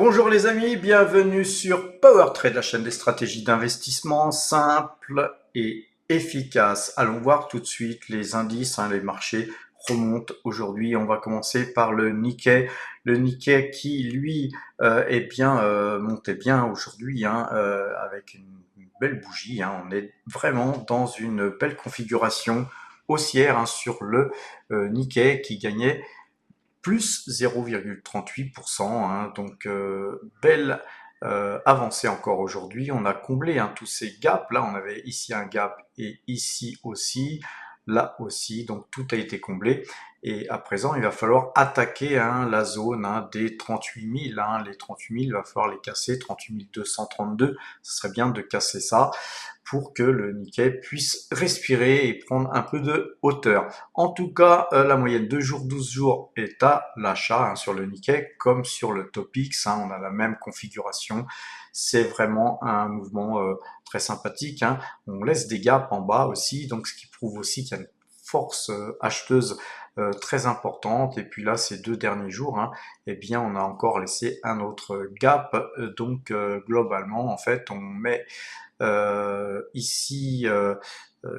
Bonjour les amis, bienvenue sur PowerTrade, la chaîne des stratégies d'investissement simples et efficaces. Allons voir tout de suite les indices, les marchés remontent aujourd'hui. On va commencer par le Nikkei. Le Nikkei qui, lui, montait bien aujourd'hui avec une belle bougie. On est vraiment dans une belle configuration haussière sur le Nikkei qui gagnait plus 0,38%, donc belle avancée encore aujourd'hui. On a comblé tous ces gaps. Là, on avait ici un gap et ici aussi, là aussi, donc tout a été comblé. Et à présent, il va falloir attaquer la zone des 38 000. Les 38 000, il va falloir les casser, 38 232. Ce serait bien de casser ça pour que le Nikkei puisse respirer et prendre un peu de hauteur. En tout cas, la moyenne 2 jours, 12 jours est à l'achat sur le Nikkei comme sur le Topix. On a la même configuration. C'est vraiment un mouvement très sympathique. On laisse des gaps en bas aussi, donc ce qui prouve aussi qu'il y a une force acheteuse très importante. Et puis là, ces 2 derniers jours, on a encore laissé un autre gap. Donc globalement, en fait, on met ici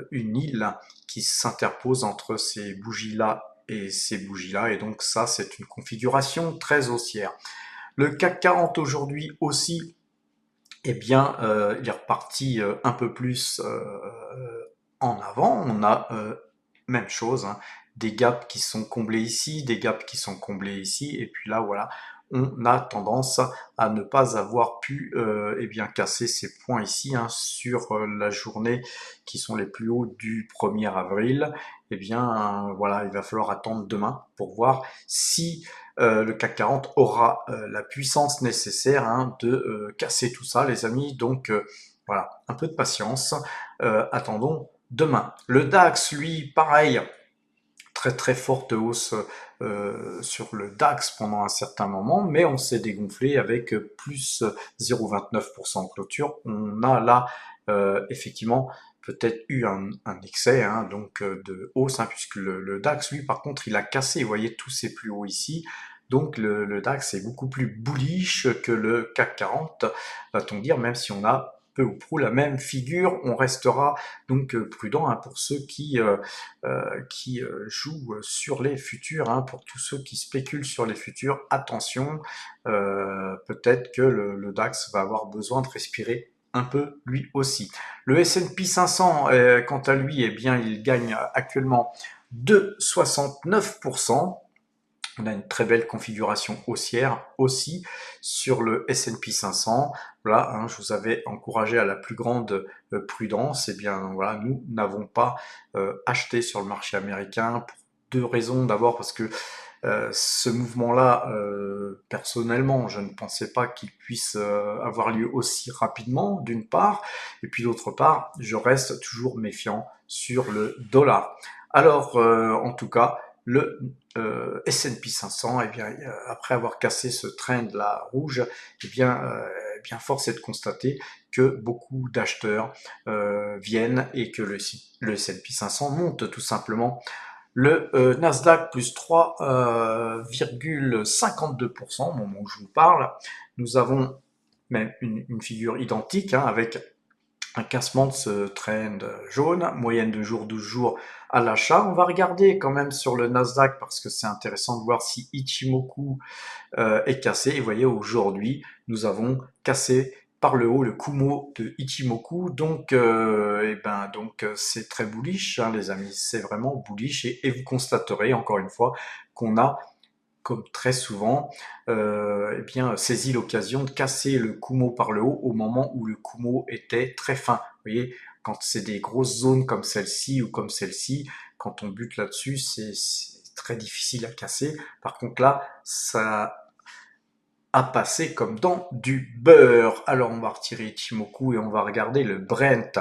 une île qui s'interpose entre ces bougies-là et ces bougies-là, et donc ça, c'est une configuration très haussière. Le CAC 40 aujourd'hui aussi, il est reparti un peu plus en avant. On a même chose, des gaps qui sont comblés ici, des gaps qui sont comblés ici, et puis là, voilà, on a tendance à ne pas avoir pu casser ces points ici sur la journée qui sont les plus hauts du 1er avril. Voilà, il va falloir attendre demain pour voir si le CAC 40 aura la puissance nécessaire de casser tout ça, les amis. Donc voilà, un peu de patience. Attendons demain. Le DAX, lui, pareil, très très forte hausse sur le DAX pendant un certain moment, mais on s'est dégonflé avec plus 0,29% en clôture. On a là effectivement peut-être eu un excès de hausse, puisque le DAX, lui, par contre, il a cassé, vous voyez, tous ses plus hauts ici. Donc le DAX est beaucoup plus bullish que le CAC 40, va-t-on dire, même si on a peu ou prou la même figure. On restera donc prudent pour ceux qui jouent sur les futurs. Pour tous ceux qui spéculent sur les futurs, attention, peut-être que le DAX va avoir besoin de respirer un peu lui aussi. Le S&P 500, quant à lui, il gagne actuellement 2,69%. On a une très belle configuration haussière aussi sur le S&P 500. Voilà, je vous avais encouragé à la plus grande prudence. Voilà, nous n'avons pas acheté sur le marché américain pour deux raisons. D'abord parce que ce mouvement-là, personnellement, je ne pensais pas qu'il puisse avoir lieu aussi rapidement, d'une part, et puis d'autre part, je reste toujours méfiant sur le dollar. Alors, en tout cas, le S&P 500, après avoir cassé ce trend là rouge, force est de constater que beaucoup d'acheteurs viennent et que le S&P 500 monte tout simplement. Le Nasdaq plus 3,52% au moment où je vous parle. Nous avons même une figure identique avec un cassement de ce trend jaune, moyenne de jour 12 jours à l'achat. On va regarder quand même sur le Nasdaq parce que c'est intéressant de voir si Ichimoku est cassé. Et vous voyez, aujourd'hui, nous avons cassé par le haut le Kumo de Ichimoku. Donc, c'est très bullish, les amis. C'est vraiment bullish. Et vous constaterez, encore une fois, qu'on a comme très souvent, saisi l'occasion de casser le Kumo par le haut au moment où le Kumo était très fin. Vous voyez, quand c'est des grosses zones comme celle-ci ou comme celle-ci, quand on bute là-dessus, c'est très difficile à casser. Par contre là, ça a passé comme dans du beurre. Alors on va retirer Ichimoku et on va regarder le Brent.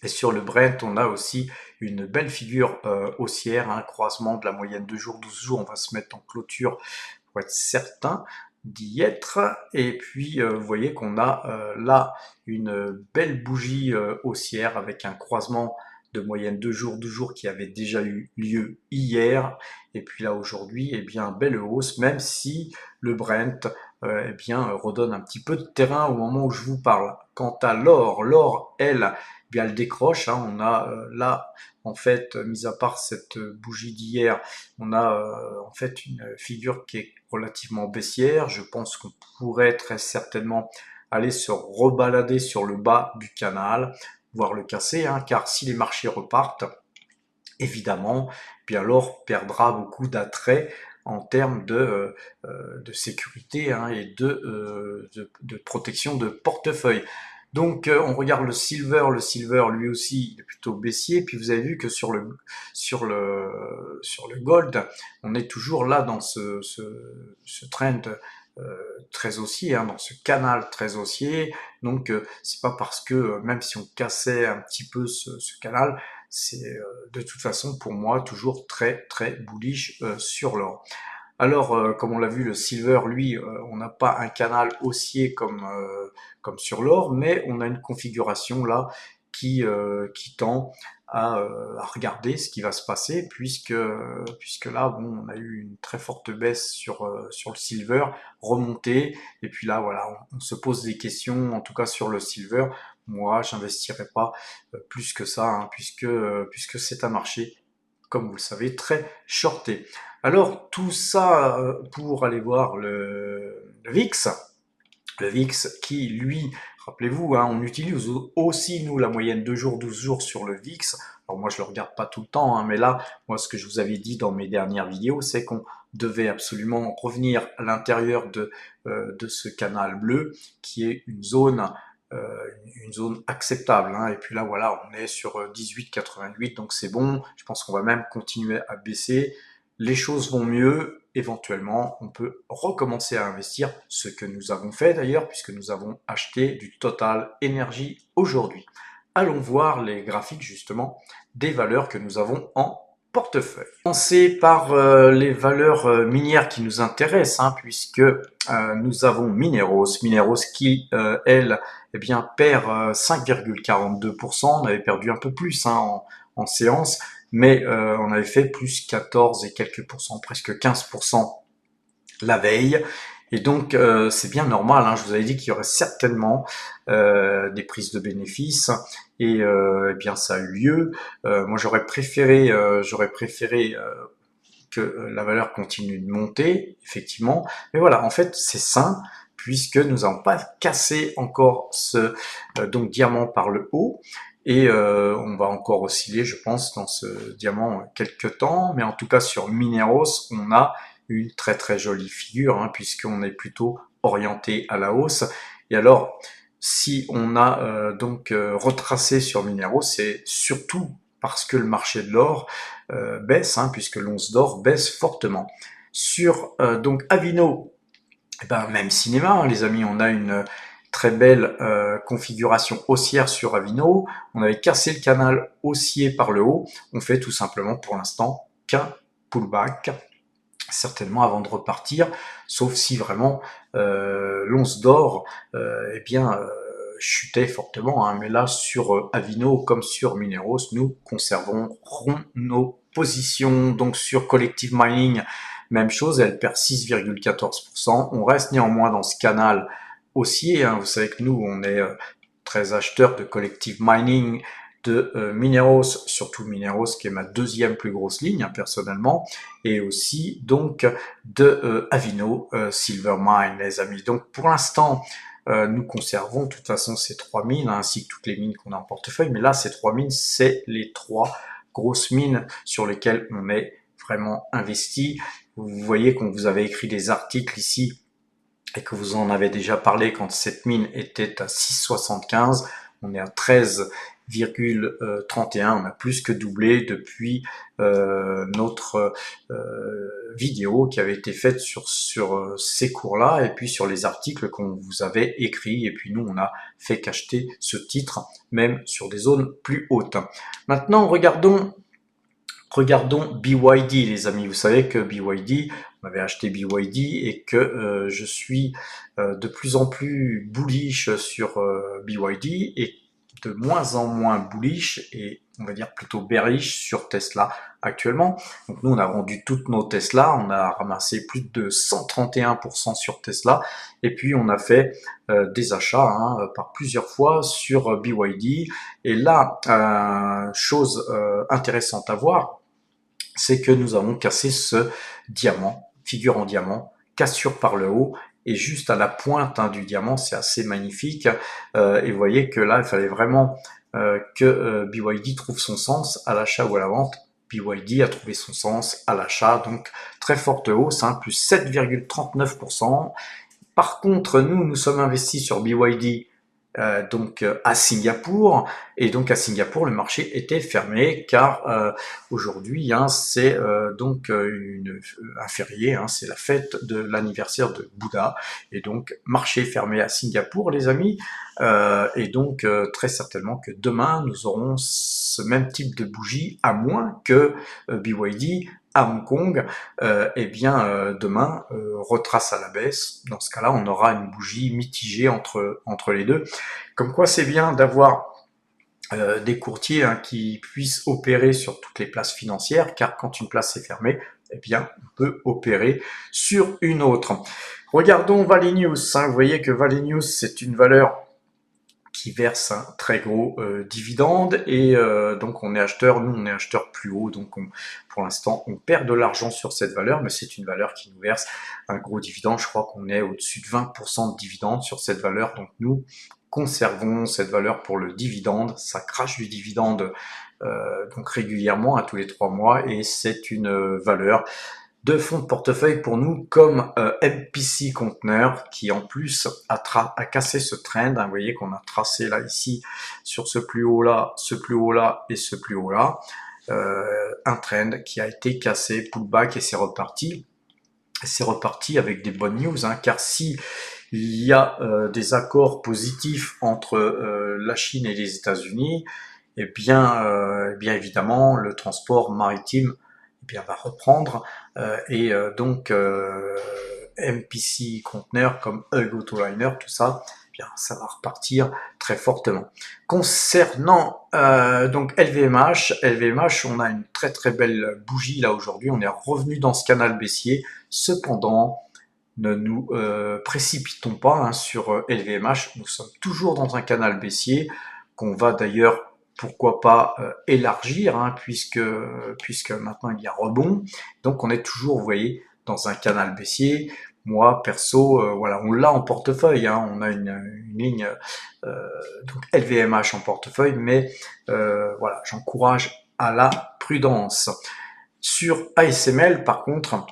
Et sur le Brent, on a aussi une belle figure haussière, un croisement de la moyenne 2 jours, 12 jours. On va se mettre en clôture pour être certain d'y être. Et puis, vous voyez qu'on a là une belle bougie haussière avec un croisement de moyenne 2 jours, 12 jours qui avait déjà eu lieu hier. Et puis là, aujourd'hui, belle hausse, même si le Brent eh bien, redonne un petit peu de terrain au moment où je vous parle. Quant à l'or, elle, eh bien, elle décroche. Hein. On a là, en fait, mis à part cette bougie d'hier, on a en fait une figure qui est relativement baissière. Je pense qu'on pourrait très certainement aller se rebalader sur le bas du canal, voire le casser, hein, car si les marchés repartent, évidemment, puis alors perdra beaucoup d'attrait en termes de sécurité, hein, et de protection de portefeuille. Donc on regarde le silver lui aussi il est plutôt baissier, puis vous avez vu que sur le gold, on est toujours là dans ce trend très haussier, hein, dans ce canal très haussier. Donc c'est pas parce que même si on cassait un petit peu ce canal, c'est de toute façon pour moi toujours très très bullish sur l'or. Alors, comme on l'a vu, le silver, lui, on n'a pas un canal haussier comme sur l'or, mais on a une configuration là qui tend à regarder ce qui va se passer, puisque là, bon, on a eu une très forte baisse sur le silver, remontée, et puis là, voilà, on se pose des questions, en tout cas sur le silver. Moi, j'investirai pas plus que ça, hein, puisque c'est un marché, comme vous le savez, très shorté. Alors, tout ça pour aller voir le VIX. Le VIX qui, lui, rappelez-vous, hein, on utilise aussi, nous, la moyenne 2 jours, 12 jours sur le VIX. Alors moi, je le regarde pas tout le temps, hein, mais là, moi, ce que je vous avais dit dans mes dernières vidéos, c'est qu'on devait absolument revenir à l'intérieur de ce canal bleu, qui est une zone acceptable, hein. Et puis là, voilà, on est sur 18,88, donc c'est bon. Je pense qu'on va même continuer à baisser. Les choses vont mieux. Éventuellement, on peut recommencer à investir, ce que nous avons fait d'ailleurs, puisque nous avons acheté du Total Energy aujourd'hui. Allons voir les graphiques justement des valeurs que nous avons en portefeuille. Commencer par les valeurs minières qui nous intéressent, hein, puisque nous avons Mineros qui, elle, eh bien, perd 5,42%. On avait perdu un peu plus, hein, en séance, mais on avait fait plus 14 et quelques pourcents, presque 15% la veille. Et donc c'est bien normal, hein, je vous avais dit qu'il y aurait certainement des prises de bénéfices, et eh bien ça a eu lieu. Moi j'aurais préféré que la valeur continue de monter, effectivement. Mais voilà, en fait c'est sain, puisque nous n'avons pas cassé encore ce donc diamant par le haut. Et on va encore osciller, je pense, dans ce diamant quelques temps. Mais en tout cas, sur Mineros, on a une très très jolie figure, hein, puisqu'on est plutôt orienté à la hausse. Et alors, si on a retracé sur Mineros, c'est surtout parce que le marché de l'or baisse, hein, puisque l'once d'or baisse fortement. Sur donc Avino, eh ben, même cinéma, hein, les amis, on a une très belle configuration haussière sur Avino. On avait cassé le canal haussier par le haut. On fait tout simplement pour l'instant qu'un pullback, certainement avant de repartir, sauf si vraiment l'once d'or eh bien chutait fortement, hein. Mais là sur Avino comme sur Mineros, nous conserverons nos positions. Donc sur Collective Mining, même chose, elle perd 6,14%. On reste néanmoins dans ce canal haussier, hein. Vous savez que nous on est très acheteurs de Collective Mining, de Mineros, surtout Mineros qui est ma deuxième plus grosse ligne, hein, personnellement, et aussi donc de Avino Silver Mine, les amis. Donc pour l'instant, nous conservons de toute façon ces trois mines, hein, ainsi que toutes les mines qu'on a en portefeuille, mais là ces trois mines, c'est les trois grosses mines sur lesquelles on est vraiment investi. Vous voyez qu'on vous avait écrit des articles ici et que vous en avez déjà parlé quand cette mine était à 6,75, on est à 13,31, on a plus que doublé depuis notre vidéo qui avait été faite sur ces cours-là, et puis sur les articles qu'on vous avait écrits, et puis nous on a fait qu'acheter ce titre, même sur des zones plus hautes. Maintenant regardons BYD, les amis. Vous savez que BYD, on avait acheté BYD et que je suis de plus en plus bullish sur BYD et de moins en moins bullish, et on va dire plutôt bearish sur Tesla actuellement. Donc nous, on a vendu toutes nos Tesla, on a ramassé plus de 131% sur Tesla, et puis on a fait des achats par plusieurs fois sur BYD. Et là, chose intéressante à voir, c'est que nous avons cassé ce diamant, figure en diamant, cassure par le haut, et juste à la pointe du diamant, c'est assez magnifique. Et vous voyez que là, il fallait vraiment que BYD trouve son sens à l'achat ou à la vente. BYD a trouvé son sens à l'achat, donc très forte hausse, plus 7,39%. Par contre, nous sommes investis sur BYD donc à Singapour, et donc à Singapour le marché était fermé car aujourd'hui c'est donc un férié, c'est la fête de l'anniversaire de Bouddha, et donc marché fermé à Singapour les amis, et donc très certainement que demain nous aurons ce même type de bougie, à moins que BYD à Hong Kong, demain retrace à la baisse. Dans ce cas-là, on aura une bougie mitigée entre les deux. Comme quoi, c'est bien d'avoir des courtiers qui puissent opérer sur toutes les places financières, car quand une place est fermée, eh bien, on peut opérer sur une autre. Regardons Valenius. Vous voyez que Valenius, c'est une valeur qui verse un très gros dividende, et donc on est acheteur, nous on est acheteur plus haut, donc pour l'instant on perd de l'argent sur cette valeur, mais c'est une valeur qui nous verse un gros dividende. Je crois qu'on est au-dessus de 20% de dividende sur cette valeur, donc nous conservons cette valeur pour le dividende. Ça crache du dividende donc régulièrement tous les 3 mois, et c'est une valeur de fonds de portefeuille pour nous, comme MPC Container, qui en plus a cassé ce trend. Vous voyez qu'on a tracé là ici sur ce plus haut là, ce plus haut là et ce plus haut là, un trend qui a été cassé, pullback, et c'est reparti. C'est reparti avec des bonnes news, car si il y a des accords positifs entre la Chine et les États-Unis, eh bien évidemment le transport maritime va reprendre, donc MPC Container comme Hug Autoliner, tout ça, ça va repartir très fortement. Concernant donc LVMH, on a une très très belle bougie là aujourd'hui. On est revenu dans ce canal baissier. Cependant, ne nous précipitons pas sur LVMH. Nous sommes toujours dans un canal baissier qu'on va d'ailleurs, pourquoi pas, élargir, puisque maintenant il y a rebond. Donc on est toujours, vous voyez, dans un canal baissier. Moi perso, voilà, on l'a en portefeuille, on a une ligne donc LVMH en portefeuille, mais voilà, j'encourage à la prudence. Sur ASML, par contre,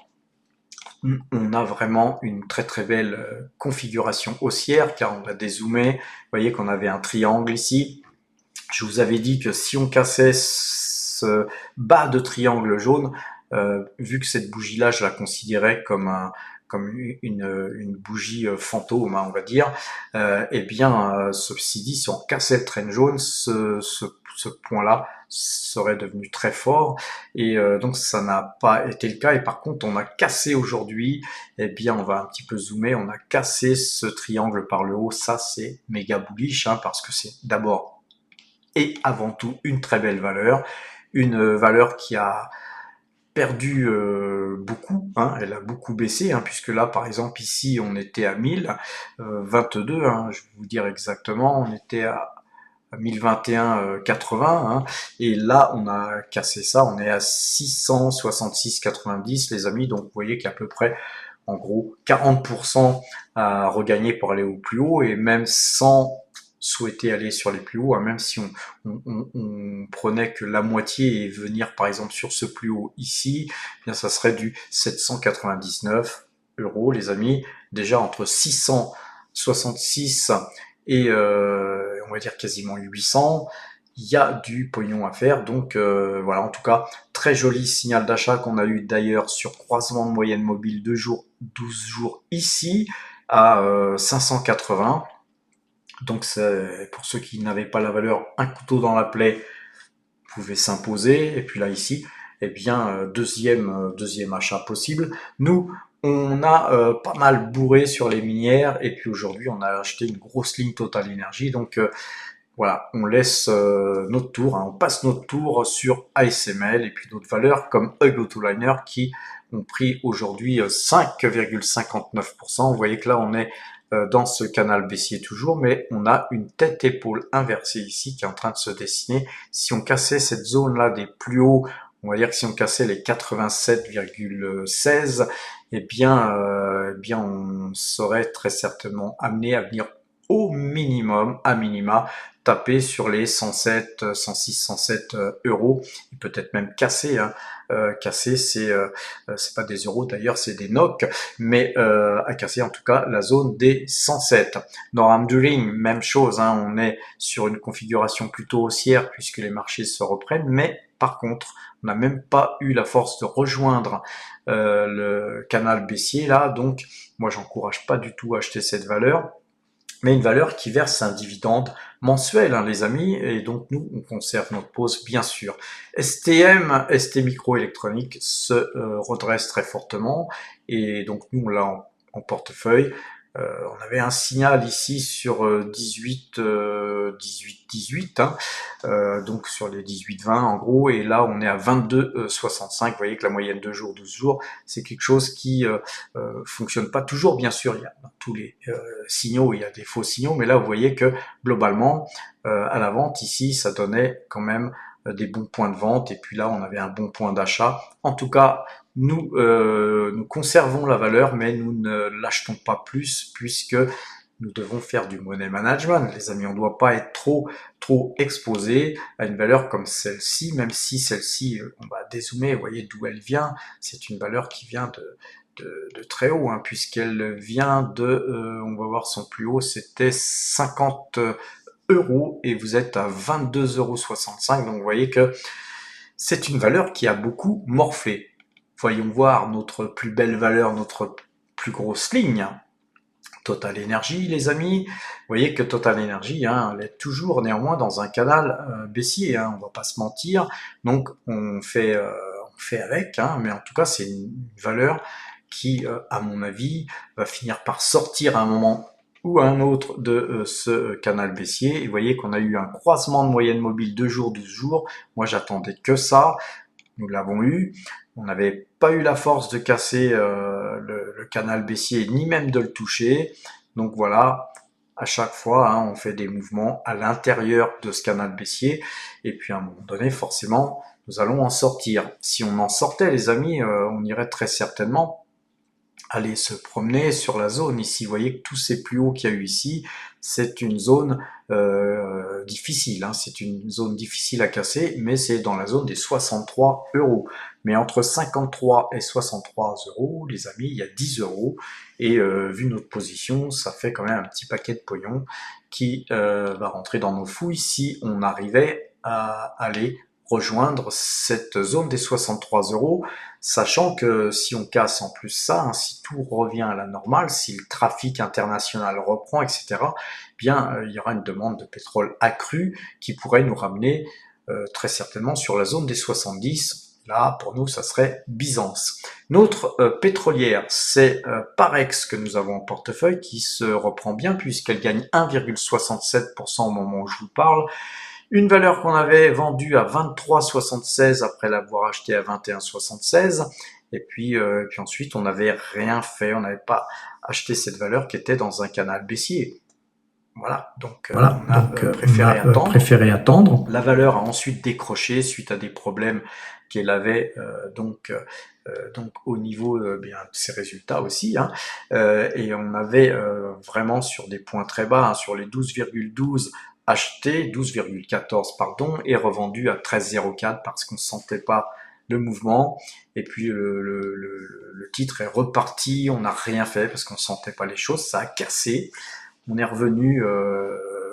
on a vraiment une très très belle configuration haussière, car on va dézoomer. Vous voyez qu'on avait un triangle ici. Je vous avais dit que si on cassait ce bas de triangle jaune, vu que cette bougie-là, je la considérais comme une bougie fantôme, on va dire, ceci dit, si on cassait le trend jaune, ce point-là serait devenu très fort, et donc ça n'a pas été le cas. Et par contre, on a cassé aujourd'hui, on va un petit peu zoomer, on a cassé ce triangle par le haut. Ça, c'est méga bullish, parce que c'est d'abord et avant tout une très belle valeur, une valeur qui a perdu beaucoup, elle a beaucoup baissé, puisque là par exemple ici on était à 1022, je vais vous dire exactement, on était à 1021,80, et là on a cassé ça, on est à 666,90 les amis. Donc vous voyez qu'il y a à peu près en gros 40% à regagner pour aller au plus haut, et même sans souhaiter aller sur les plus hauts, même si on prenait que la moitié et venir par exemple sur ce plus haut ici, bien ça serait du 799 € les amis. Déjà entre 666 et on va dire quasiment 800, il y a du pognon à faire. Donc voilà, en tout cas très joli signal d'achat qu'on a eu d'ailleurs sur croisement de moyenne mobile 2 jours, 12 jours ici à 580. Donc pour ceux qui n'avaient pas la valeur, un couteau dans la plaie pouvait s'imposer. Et puis là ici, deuxième achat possible. Nous, on a pas mal bourré sur les minières, et puis aujourd'hui on a acheté une grosse ligne Total Energy. Donc voilà, on laisse notre tour, hein, on passe notre tour sur ASML et puis d'autres valeurs comme Hug Autoliner qui ont pris aujourd'hui 5,59%. Vous voyez que là on est dans ce canal baissier toujours, mais on a une tête-épaule inversée ici qui est en train de se dessiner. Si on cassait cette zone-là des plus hauts, on va dire que si on cassait les 87,16, eh bien, on serait très certainement amené à venir au minimum, à minima, taper sur les 107, 106, 107 euros, et peut-être même casser. Hein. Casser, c'est pas des euros d'ailleurs, c'est des NOK, mais à casser en tout cas la zone des 107. Dans Amduring, même chose, hein, on est sur une configuration plutôt haussière puisque les marchés se reprennent, mais par contre, on n'a même pas eu la force de rejoindre le canal baissier là, donc moi j'encourage pas du tout à acheter cette valeur, mais une valeur qui verse un dividende mensuel, hein, les amis, et donc nous, on conserve notre pause, bien sûr. ST Microélectronique se redresse très fortement, et donc nous, on l'a en portefeuille. On avait un signal ici sur 18, 18, hein, donc sur les 18-20 en gros, et là on est à 22,65. Vous voyez que la moyenne 2 jours, 12 jours, c'est quelque chose qui fonctionne pas toujours, bien sûr, il y a dans tous les signaux, il y a des faux signaux, mais là vous voyez que globalement, à la vente ici, ça donnait quand même des bons points de vente, et puis là on avait un bon point d'achat. En tout cas, nous conservons la valeur, mais nous ne l'achetons pas plus, puisque nous devons faire du money management, les amis. On ne doit pas être trop exposé à une valeur comme celle-ci, même si celle-ci, on va dézoomer, vous voyez d'où elle vient. C'est une valeur qui vient de très haut, hein, puisqu'elle vient on va voir son plus haut, c'était 50 euros, et vous êtes à 22,65 €. Donc vous voyez que c'est une valeur qui a beaucoup morflé. Voyons voir notre plus belle valeur, notre plus grosse ligne. Total Energy, les amis. Vous voyez que Total Energy, hein, elle est toujours néanmoins dans un canal baissier, hein, on va pas se mentir. Donc on fait avec, hein, mais en tout cas c'est une valeur qui, à mon avis, va finir par sortir à un moment ou à un autre de ce canal baissier. Et vous voyez qu'on a eu un croisement de moyenne mobile 2 jours, 12 jours. Moi j'attendais que ça. Nous l'avons eu. On n'avait pas eu la force de casser le canal baissier, ni même de le toucher. Donc voilà, à chaque fois, hein, on fait des mouvements à l'intérieur de ce canal baissier. Et puis à un moment donné, forcément, nous allons en sortir. Si on en sortait, les amis, on irait très certainement aller se promener sur la zone ici. Vous voyez que tous ces plus hauts qu'il y a eu ici, c'est une zone difficile, hein. C'est une zone difficile à casser, mais c'est dans la zone des 63 euros. Mais entre 53 et 63 euros, les amis, il y a 10 euros. Et vu notre position, ça fait quand même un petit paquet de pognon qui va rentrer dans nos fouilles si on arrivait à aller rejoindre cette zone des 63 euros, sachant que si on casse en plus ça, hein, si tout revient à la normale, si le trafic international reprend, etc., bien il y aura une demande de pétrole accrue qui pourrait nous ramener très certainement sur la zone des 70. Là, pour nous, ça serait Byzance. Notre pétrolière, c'est Parex que nous avons en portefeuille, qui se reprend bien puisqu'elle gagne 1,67% au moment où je vous parle. Une valeur qu'on avait vendue à 23,76 après l'avoir achetée à 21,76. Et puis ensuite, on n'avait rien fait, on n'avait pas acheté cette valeur qui était dans un canal baissier. Voilà, donc on a préféré attendre. La valeur a ensuite décroché suite à des problèmes qu'elle avait donc au niveau bien de ses résultats aussi, hein, et on avait vraiment sur des points très bas, hein, sur les 12,12 acheté, 12,14 pardon, et revendu à 13,04 parce qu'on ne sentait pas le mouvement. Et puis le titre est reparti, on n'a rien fait parce qu'on ne sentait pas les choses, ça a cassé. On est revenu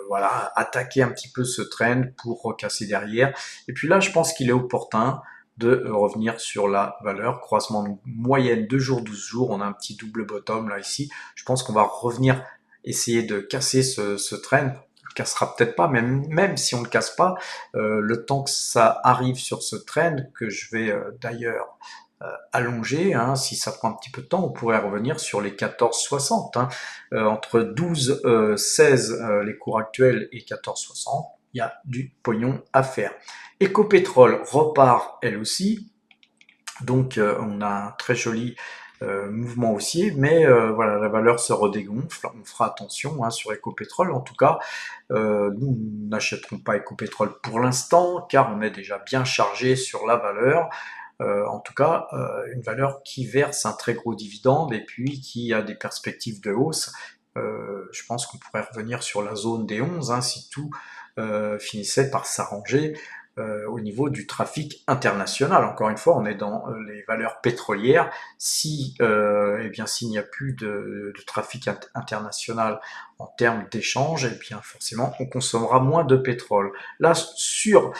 voilà, attaquer un petit peu ce trend pour recasser derrière. Et puis là, je pense qu'il est opportun de revenir sur la valeur, croisement de moyenne 2 jours, 12 jours, on a un petit double bottom là ici. Je pense qu'on va revenir essayer de casser ce trend. On le cassera peut-être pas, même si on le casse pas, le temps que ça arrive sur ce trend, que je vais d'ailleurs allongé, hein, si ça prend un petit peu de temps, on pourrait revenir sur les 14,60, hein, entre 12,16 les cours actuels et 14,60. il y a du pognon à faire. Ecopétrol repart elle aussi, donc on a un très joli mouvement haussier, mais voilà, la valeur se redégonfle. On fera attention hein, sur Ecopétrol. En tout cas, nous n'achèterons pas Ecopétrol pour l'instant, car on est déjà bien chargé sur la valeur. En tout cas, une valeur qui verse un très gros dividende et puis qui a des perspectives de hausse. Je pense qu'on pourrait revenir sur la zone des 11 hein, si tout finissait par s'arranger au niveau du trafic international. Encore une fois, on est dans les valeurs pétrolières. Si, eh bien, s'il n'y a plus de trafic international en termes d'échange, eh bien, forcément, on consommera moins de pétrole. Là, sur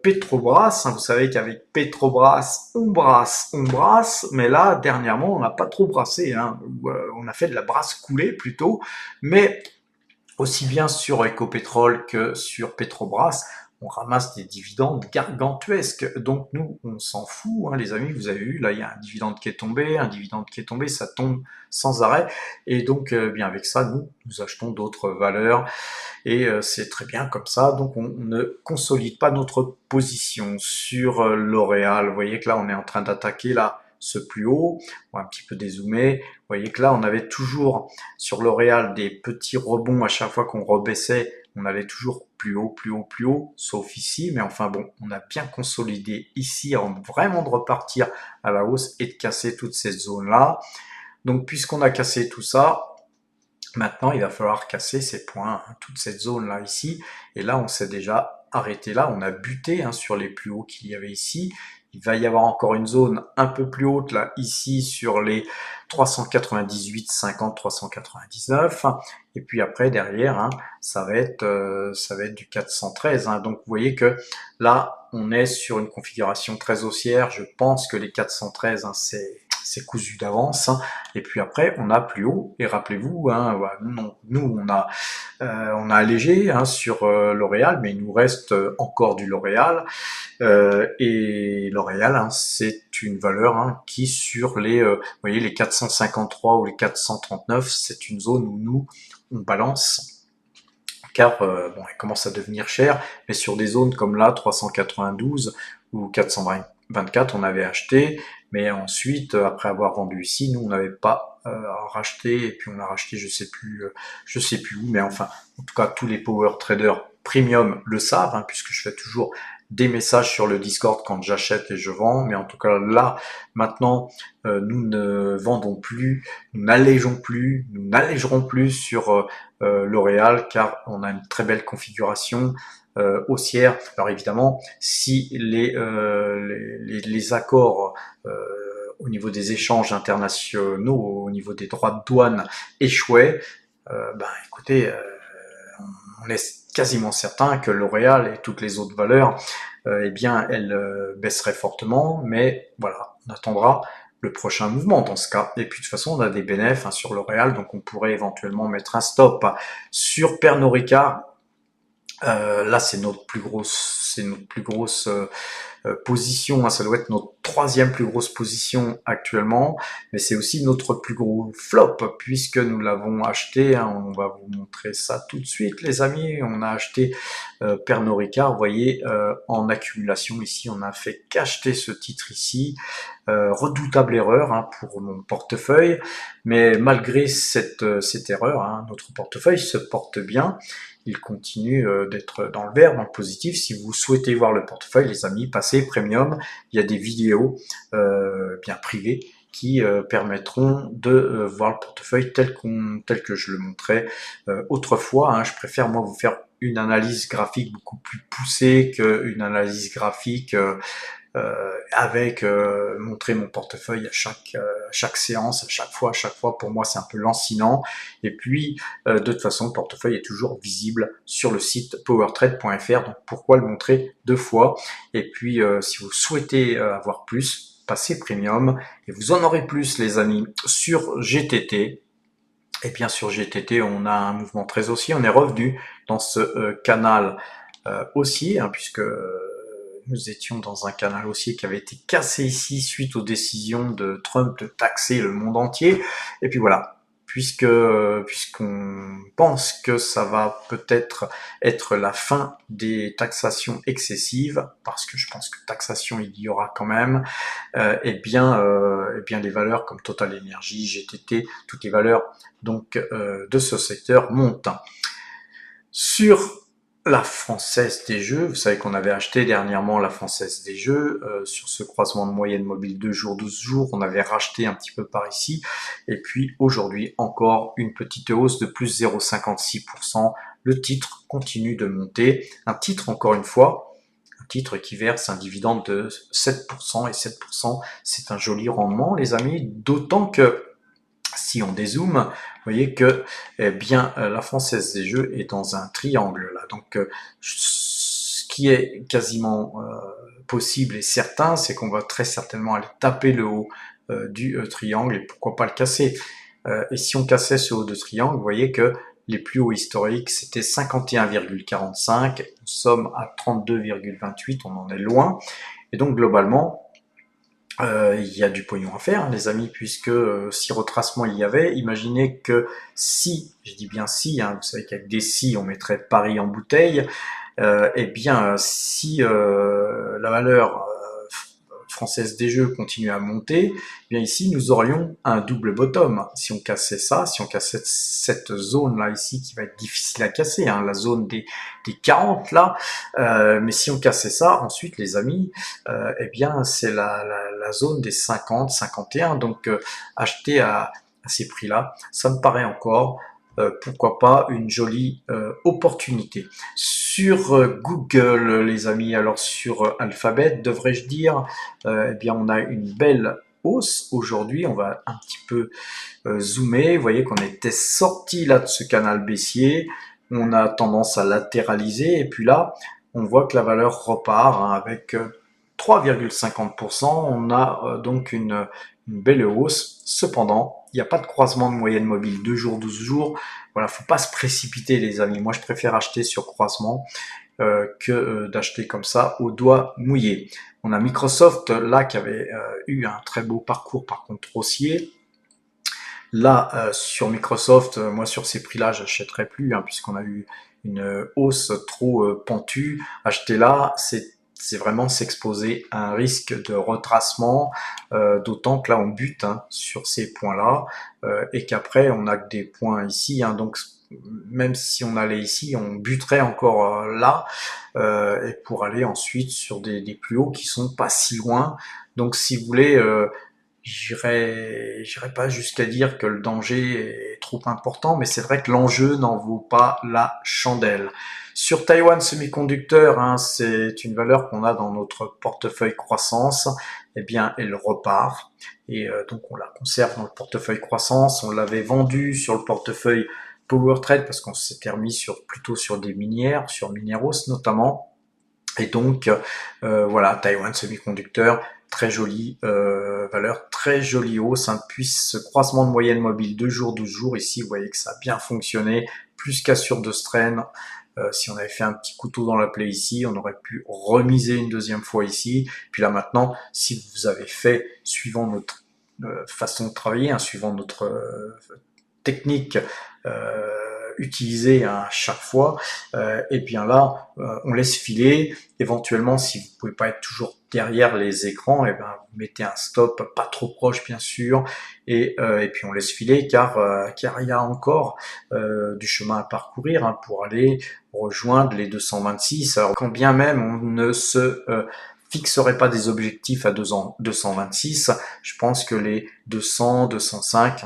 Petrobras, hein, vous savez qu'avec Petrobras, on brasse, mais là, dernièrement, on n'a pas trop brassé. Hein, on a fait de la brasse coulée plutôt, mais aussi bien sur Ecopétrol que sur Petrobras, on ramasse des dividendes gargantuesques. Donc nous, on s'en fout, hein, les amis, vous avez vu, là il y a un dividende qui est tombé, ça tombe sans arrêt. Et donc, bien avec ça, nous achetons d'autres valeurs et c'est très bien comme ça. Donc on ne consolide pas notre position sur L'Oréal. Vous voyez que là, on est en train d'attaquer là ce plus haut, on va un petit peu dézoomer. Vous voyez que là, on avait toujours sur L'Oréal des petits rebonds à chaque fois qu'on rebaissait, on allait toujours plus haut, plus haut, plus haut, sauf ici. Mais enfin bon, on a bien consolidé ici avant vraiment de repartir à la hausse et de casser toute cette zone-là. Donc puisqu'on a cassé tout ça, maintenant, il va falloir casser ces points, hein, toute cette zone-là ici. Et là, on s'est déjà arrêté là. On a buté hein, sur les plus hauts qu'il y avait ici. Il va y avoir encore une zone un peu plus haute là, ici, sur les 398, 50, 399. Et puis après, derrière, hein, ça va être du 413. Hein. Donc, vous voyez que là, on est sur une configuration très haussière. Je pense que les 413, hein, c'est cousu d'avance. Hein. Et puis après, on a plus haut. Et rappelez-vous, hein, voilà, nous, on a allégé hein, sur L'Oréal, mais il nous reste encore du L'Oréal. Et L'Oréal, hein, c'est une valeur hein, qui sur les, vous voyez, les 453 ou les 439, c'est une zone où nous, on balance. Car bon, elle commence à devenir chère, mais sur des zones comme là, 392 ou 424, on avait acheté, mais ensuite, après avoir vendu ici, nous, on n'avait pas racheté, et puis on a racheté, je sais plus où, mais enfin, en tout cas, tous les power traders premium le savent, hein, puisque je fais toujours des messages sur le Discord quand j'achète et je vends, mais en tout cas là, maintenant, nous ne vendons plus, nous n'allégerons plus sur L'Oréal, car on a une très belle configuration haussière. Alors évidemment, si les accords au niveau des échanges internationaux, au niveau des droits de douane échouaient, ben écoutez, on est quasiment certain que L'Oréal et toutes les autres valeurs, eh bien, elles baisseraient fortement, mais voilà, on attendra le prochain mouvement dans ce cas. Et puis de toute façon, on a des bénéfices hein, sur L'Oréal, donc on pourrait éventuellement mettre un stop sur Pernod Ricard. Là, c'est notre plus grosse position, hein, ça doit être notre troisième plus grosse position actuellement, mais c'est aussi notre plus gros flop puisque nous l'avons acheté, hein, on va vous montrer ça tout de suite les amis, on a acheté Pernod Ricard, vous voyez, en accumulation ici, on a fait qu'acheter ce titre ici, redoutable erreur hein, pour mon portefeuille, mais malgré cette erreur, hein, notre portefeuille se porte bien, il continue d'être dans le vert, dans le positif. Si vous souhaitez voir le portefeuille, les amis, passez premium. Il y a des vidéos bien privées qui permettront de voir le portefeuille tel que je le montrais autrefois. Hein. Je préfère moi vous faire une analyse graphique beaucoup plus poussée qu'une analyse graphique avec montrer mon portefeuille à chaque séance, à chaque fois, pour moi c'est un peu lancinant. Et puis de toute façon, le portefeuille est toujours visible sur le site powertrade.fr, donc pourquoi le montrer deux fois? Et puis si vous souhaitez avoir plus, passez premium et vous en aurez plus les amis sur GTT. Et bien sur GTT, on a un mouvement très haussier, on est revenu dans ce canal haussier, hein, puisque nous étions dans un canal haussier qui avait été cassé ici suite aux décisions de Trump de taxer le monde entier. Et puis voilà, puisqu'on pense que ça va peut-être être la fin des taxations excessives, parce que je pense que taxation il y aura quand même, eh bien les valeurs comme Total Energy, GTT, toutes les valeurs donc de ce secteur montent. Sur la Française des Jeux, vous savez qu'on avait acheté dernièrement la Française des Jeux, sur ce croisement de moyenne mobile 2 jours, 12 jours, on avait racheté un petit peu par ici, et puis aujourd'hui encore une petite hausse de plus 0,56%, le titre continue de monter, un titre encore une fois, un titre qui verse un dividende de 7%, et 7% c'est un joli rendement les amis, d'autant que si on dézoome, vous voyez que eh bien la Française des Jeux est dans un triangle là. Donc ce qui est quasiment possible et certain, c'est qu'on va très certainement aller taper le haut du triangle et pourquoi pas le casser. Et si on cassait ce haut de triangle, vous voyez que les plus hauts historiques c'était 51,45, nous sommes à 32,28, on en est loin. Et donc globalement, il y a du pognon à faire, les amis, puisque si retracement il y avait, imaginez que si, je dis bien si, hein, vous savez qu'avec des si, on mettrait Paris en bouteille, eh bien, si la valeur française des jeux continue à monter, eh bien ici, nous aurions un double bottom. Si on cassait ça, si on cassait cette zone-là ici, qui va être difficile à casser, hein, la zone des 40 là, mais si on cassait ça, ensuite, les amis, eh bien, c'est la zone des 50, 51, donc acheter à ces prix-là, ça me paraît encore pourquoi pas une jolie opportunité. Sur Google, les amis, alors sur Alphabet, devrais-je dire, eh bien on a une belle hausse aujourd'hui. On va un petit peu zoomer. Vous voyez qu'on était sorti là de ce canal baissier. On a tendance à latéraliser et puis là, on voit que la valeur repart hein, avec 3,50%. On a donc une belle hausse. Cependant, il n'y a pas de croisement de moyenne mobile 2 jours, 12 jours. Voilà, faut pas se précipiter les amis. Moi, je préfère acheter sur croisement que d'acheter comme ça au doigt mouillé. On a Microsoft là qui avait eu un très beau parcours par contre haussier. Là, sur Microsoft, moi sur ces prix-là, j'achèterai plus, hein, puisqu'on a eu une hausse trop pentue. Acheter là, c'est vraiment s'exposer à un risque de retracement, d'autant que là on bute hein, sur ces points-là, et qu'après on a que des points ici, hein, donc même si on allait ici, on buterait encore là, et pour aller ensuite sur des plus hauts qui sont pas si loin. Donc si vous voulez, j'irai pas jusqu'à dire que le danger est trop important, mais c'est vrai que l'enjeu n'en vaut pas la chandelle. Sur Taïwan Semiconducteur, hein, c'est une valeur qu'on a dans notre portefeuille croissance, eh bien elle repart et donc on la conserve dans le portefeuille croissance. On l'avait vendu sur le portefeuille Power Trade parce qu'on s'était remis plutôt sur des minières, sur Mineros notamment. Et donc voilà, Taïwan Semiconducteur, très jolie valeur, très jolie hausse, hein, puis ce croisement de moyenne mobile 2 jours, 12 jours, ici vous voyez que ça a bien fonctionné, plus cassure de strain. Si on avait fait un petit couteau dans la plaie ici, on aurait pu remiser une deuxième fois ici. Puis là maintenant, si vous avez fait, suivant notre façon de travailler, hein, suivant notre technique utilisée à chaque fois, et bien là, on laisse filer. Éventuellement, si vous pouvez pas être toujours derrière les écrans, et ben vous mettez un stop, pas trop proche bien sûr, et puis on laisse filer car il y a encore du chemin à parcourir hein, pour aller rejoindre les 226. Alors quand bien même on ne se fixerait pas des objectifs à 226, je pense que les 200, 205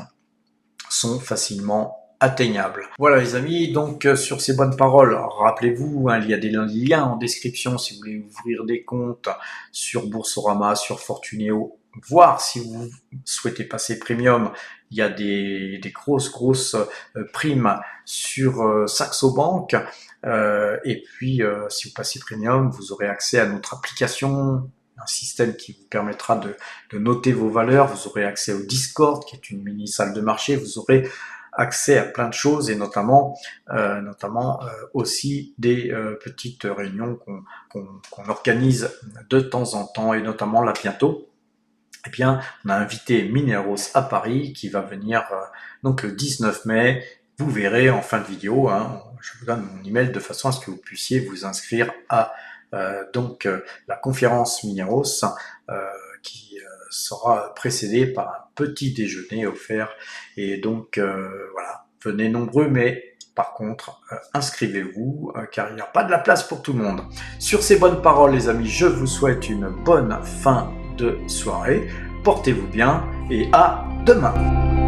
sont facilement atteignables. Voilà les amis, donc sur ces bonnes paroles, rappelez-vous, hein, il y a des liens en description si vous voulez ouvrir des comptes sur Boursorama, sur Fortuneo, voir si vous souhaitez passer premium, il y a des grosses primes sur Saxo Bank, et puis si vous passez premium, vous aurez accès à notre application, un système qui vous permettra de noter vos valeurs, vous aurez accès au Discord qui est une mini salle de marché, vous aurez accès à plein de choses et notamment aussi des petites réunions qu'on organise de temps en temps et notamment là bientôt eh bien, on a invité Mineros à Paris qui va venir donc le 19 mai. Vous verrez en fin de vidéo, hein, je vous donne mon email de façon à ce que vous puissiez vous inscrire à la conférence Mineros qui sera précédée par un petit déjeuner offert. Et donc voilà, venez nombreux, mais par contre, inscrivez-vous car il n'y a pas de la place pour tout le monde. Sur ces bonnes paroles, les amis, je vous souhaite une bonne fin de soirée. Portez-vous bien et à demain.